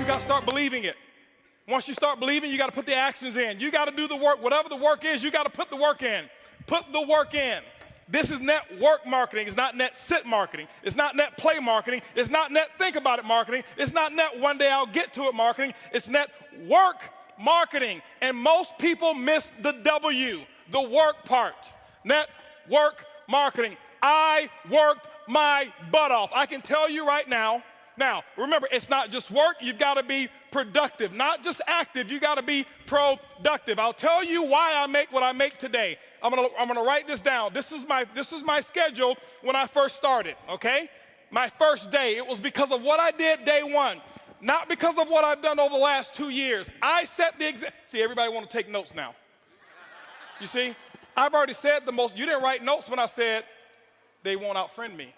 you got to start believing it. Once you start believing, you got to put the actions in. You got to do the work. Whatever the work is, you got to put the work in. Put the work in. This is network marketing. It's not net sit marketing. It's not net play marketing. It's not net think about it marketing. It's not net one day I'll get to it marketing. It's net work marketing. And most people miss the W, the work part. Network marketing. I worked my butt off. I can tell you right now. Now, remember, it's not just work. You've got to be productive, not just active. You got to be productive. I'll tell you why I make what I make today. I'm gonna write this down. This is my schedule when I first started, okay? My first day, it was because of what I did day one, not because of what I've done over the last 2 years. I set the example. See, everybody want to take notes now. You see, I've already said the most. You didn't write notes when I said they won't outfriend me.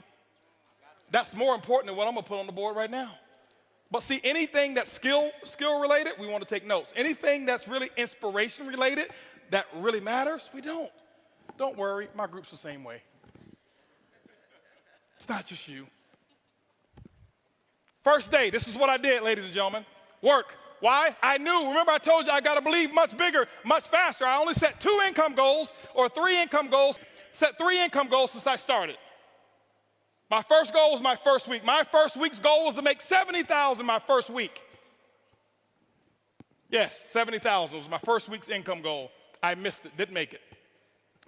That's more important than what I'm gonna put on the board right now. But see, anything that's skill related, we want to take notes. Anything that's really inspiration related, that really matters, we don't. Don't worry, my group's the same way. It's not just you. First day, this is what I did, ladies and gentlemen. Work. Why? I knew, remember I told you I got to believe much bigger, much faster. I only set 2 income goals or 3 income goals, set 3 income goals since I started. My first goal was my first week. My first week's goal was to make $70,000 my first week. Yes, $70,000 was my first week's income goal. I missed it, didn't make it.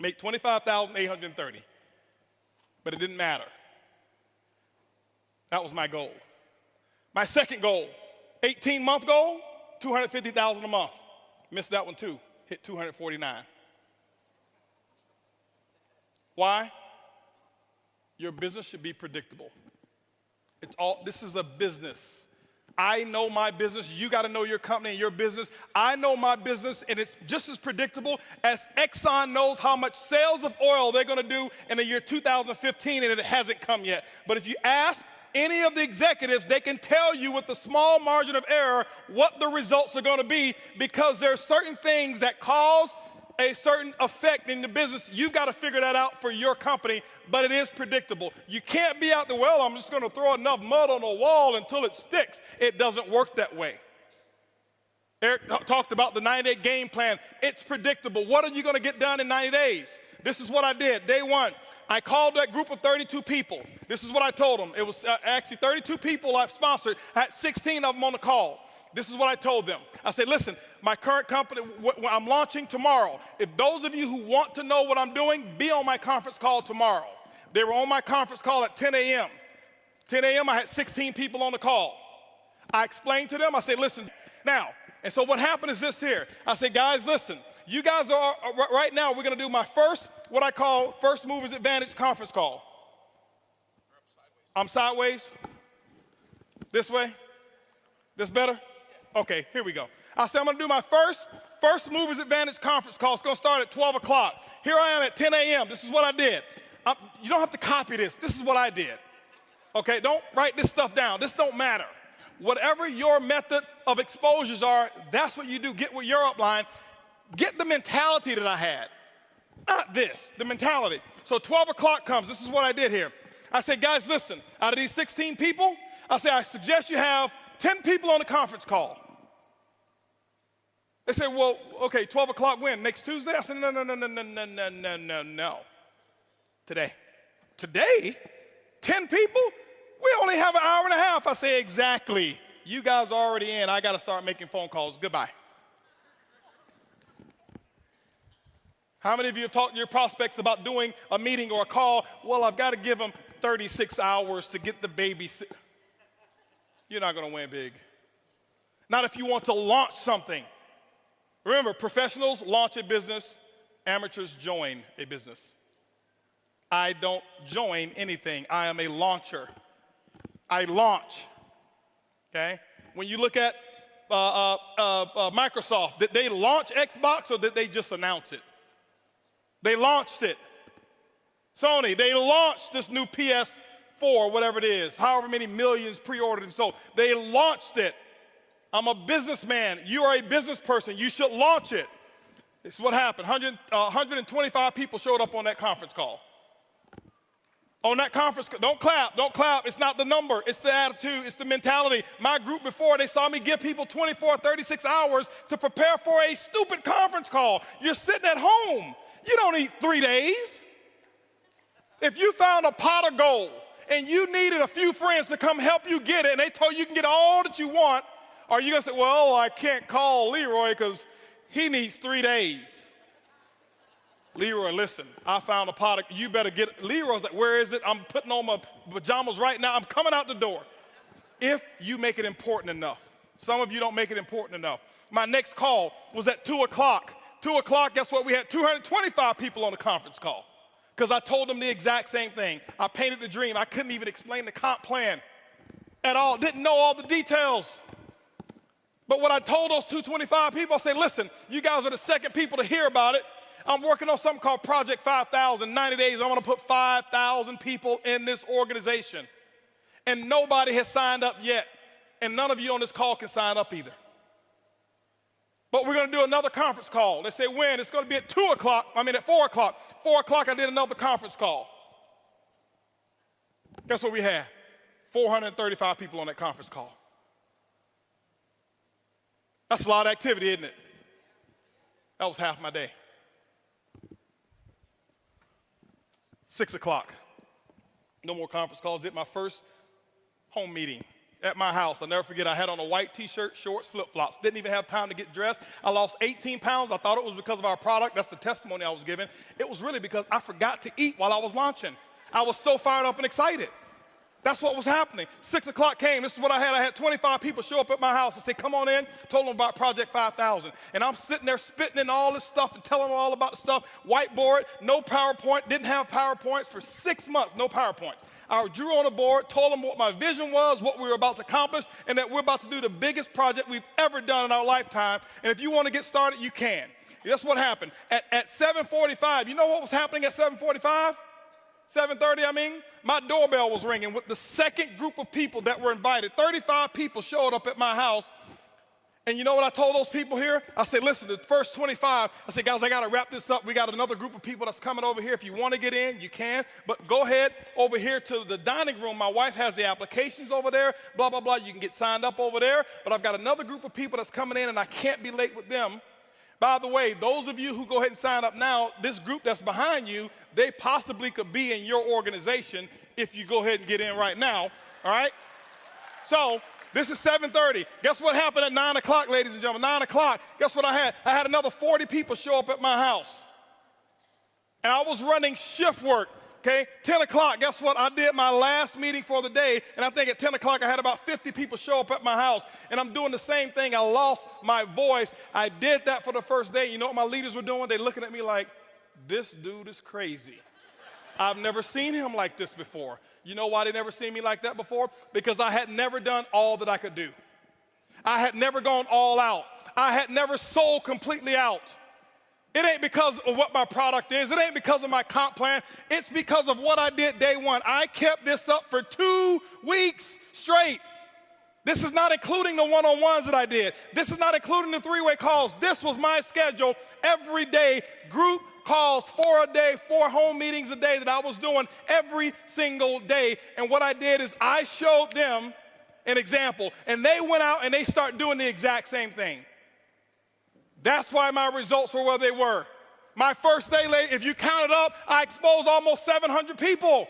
Make $25,830, but it didn't matter. That was my goal. My second goal, 18-month goal, $250,000 a month. Missed that one too, hit $249. Why? Your business should be predictable. This is a business. I know my business. You got to know your company and your business. I know my business, and it's just as predictable as Exxon knows how much sales of oil they're going to do in the year 2015, and it hasn't come yet. But if you ask any of the executives, they can tell you with a small margin of error what the results are going to be, because there are certain things that cause a certain effect in the business. You've got to figure that out for your company, but it is predictable. You can't be out there, well, I'm just going to throw enough mud on the wall until it sticks. It doesn't work that way. Eric talked about the 90-day game plan. It's predictable. What are you going to get done in 90 days? This is what I did. Day one, I called that group of 32 people. This is what I told them. It was actually 32 people I've sponsored. I had 16 of them on the call. This is what I told them. I said, listen, my current company, I'm launching tomorrow. If those of you who want to know what I'm doing, be on my conference call tomorrow. They were on my conference call at 10 a.m. 10 a.m., I had 16 people on the call. I explained to them, I said, listen, now, and so what happened is this here. I said, guys, listen, you guys are, right now, we're going to do my first, what I call First Movers Advantage conference call. I'm sideways? This way? This better? Okay, here we go. I said, I'm going to do my First Movers Advantage conference call. It's going to start at 12 o'clock. Here I am at 10 a.m. This is what I did. You don't have to copy this. This is what I did. Okay, don't write this stuff down. This don't matter. Whatever your method of exposures are, that's what you do. Get with your upline. Get the mentality that I had. Not this, the mentality. So 12 o'clock comes. This is what I did here. I said, guys, listen, out of these 16 people, I said, I suggest you have 10 people on the conference call. They said, well, okay, 12 o'clock when? Next Tuesday? I said, no. Today. Today? 10 people? We only have an hour and a half. I say, exactly. You guys are already in. I got to start making phone calls. Goodbye. How many of you have talked to your prospects about doing a meeting or a call? Well, I've got to give them 36 hours to get the baby. You're not going to win big. Not if you want to launch something. Remember, professionals launch a business, amateurs join a business. I don't join anything. I am a launcher. I launch, okay? When you look at Microsoft, did they launch Xbox or did they just announce it? They launched it. Sony, they launched this new PS4, whatever it is, however many millions pre-ordered and sold. They launched it. I'm a businessman. You are a business person. You should launch it. This is what happened. 125 people showed up on that conference call. On that conference, don't clap, don't clap. It's not the number, it's the attitude, it's the mentality. My group before, they saw me give people 24, 36 hours to prepare for a stupid conference call. You're sitting at home. You don't need 3 days. If you found a pot of gold and you needed a few friends to come help you get it and they told you can get all that you want, are you gonna say, well, I can't call Leroy because he needs 3 days? Leroy, listen, I found a pot. You better get it. Leroy's like, where is it? I'm putting on my pajamas right now. I'm coming out the door. If you make it important enough. Some of you don't make it important enough. My next call was at 2 o'clock. 2 o'clock, guess what? We had 225 people on the conference call because I told them the exact same thing. I painted the dream. I couldn't even explain the comp plan at all. Didn't know all the details. But what I told those 225 people, I said, listen, you guys are the second people to hear about it. I'm working on something called Project 5,000. 90 days, I want to put 5,000 people in this organization. And nobody has signed up yet. And none of you on this call can sign up either. But we're going to do another conference call. They say when? It's going to be at 4 o'clock. 4 o'clock, I did another conference call. Guess what we had? 435 people on that conference call. That's a lot of activity, isn't it? That was half my day. 6 o'clock. No more conference calls. Did my first home meeting at my house. I'll never forget, I had on a white t-shirt, shorts, flip-flops. Didn't even have time to get dressed. I lost 18 pounds. I thought it was because of our product. That's the testimony I was giving. It was really because I forgot to eat while I was launching. I was so fired up and excited. That's what was happening. 6 o'clock came. This is what I had. I had 25 people show up at my house and say, come on in. Told them about Project 5,000. And I'm sitting there spitting in all this stuff and telling them all about the stuff. Whiteboard, no PowerPoint. Didn't have PowerPoints for 6 months. No PowerPoints. I drew on a board, told them what my vision was, what we were about to accomplish, and that we're about to do the biggest project we've ever done in our lifetime. And if you want to get started, you can. That's what happened. At 7:45, you know what was happening at 7:45? 7:30, my doorbell was ringing with the second group of people that were invited. 35 people showed up at my house. And you know what I told those people here? I said, listen, the first 25, I said, guys, I got to wrap this up. We got another group of people that's coming over here. If you want to get in, you can. But go ahead over here to the dining room. My wife has the applications over there, blah, blah, blah. You can get signed up over there. But I've got another group of people that's coming in, and I can't be late with them. By the way, those of you who go ahead and sign up now, this group that's behind you, they possibly could be in your organization if you go ahead and get in right now, all right? So this is 7:30. Guess what happened at 9 o'clock, ladies and gentlemen? 9 o'clock, guess what I had? I had another 40 people show up at my house. And I was running shift work. Okay, 10 o'clock, guess what? I did my last meeting for the day, and I think at 10 o'clock I had about 50 people show up at my house, and I'm doing the same thing. I lost my voice. I did that for the first day. You know what my leaders were doing? They're looking at me like, this dude is crazy. I've never seen him like this before. You know why they never seen me like that before? Because I had never done all that I could do. I had never gone all out. I had never sold completely out. It ain't because of what my product is. It ain't because of my comp plan. It's because of what I did day one. I kept this up for 2 weeks straight. This is not including the one-on-ones that I did. This is not including the 3-way calls. This was my schedule every day. Group calls 4 a day, 4 home meetings a day that I was doing every single day. And what I did is I showed them an example, and they went out and they started doing the exact same thing. That's why my results were where they were. My first day, if you count it up, I exposed almost 700 people.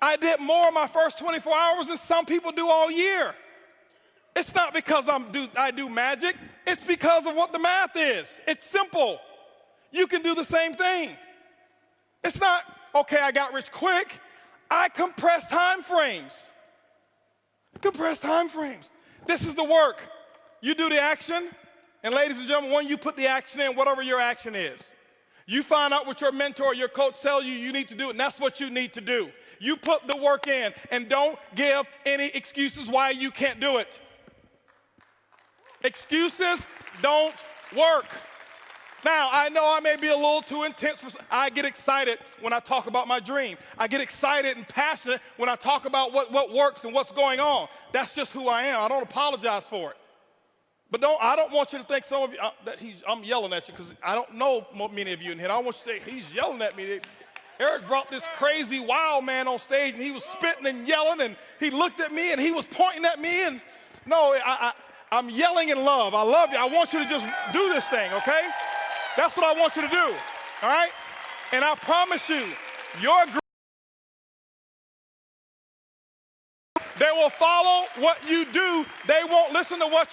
I did more in my first 24 hours than some people do all year. It's not because I do magic. It's because of what the math is. It's simple. You can do the same thing. It's not, okay, I got rich quick. I compress time frames. Compress time frames. This is the work. You do the action. And ladies and gentlemen, when you put the action in, whatever your action is, you find out what your mentor, your coach tell you need to do, and that's what you need to do. You put the work in, and don't give any excuses why you can't do it. Excuses don't work. Now, I know I may be a little too intense. I get excited when I talk about my dream. I get excited and passionate when I talk about what works and what's going on. That's just who I am. I don't apologize for it. But I don't want you to think some of you, I'm yelling at you because I don't know many of you in here. I don't want you to think he's yelling at me. Eric brought this crazy wild man on stage, and he was spitting and yelling, and he looked at me, and he was pointing at me, and no, I'm yelling in love. I love you. I want you to just do this thing, okay? That's what I want you to do, all right? And I promise you, your group, they will follow what you do. They won't listen to what you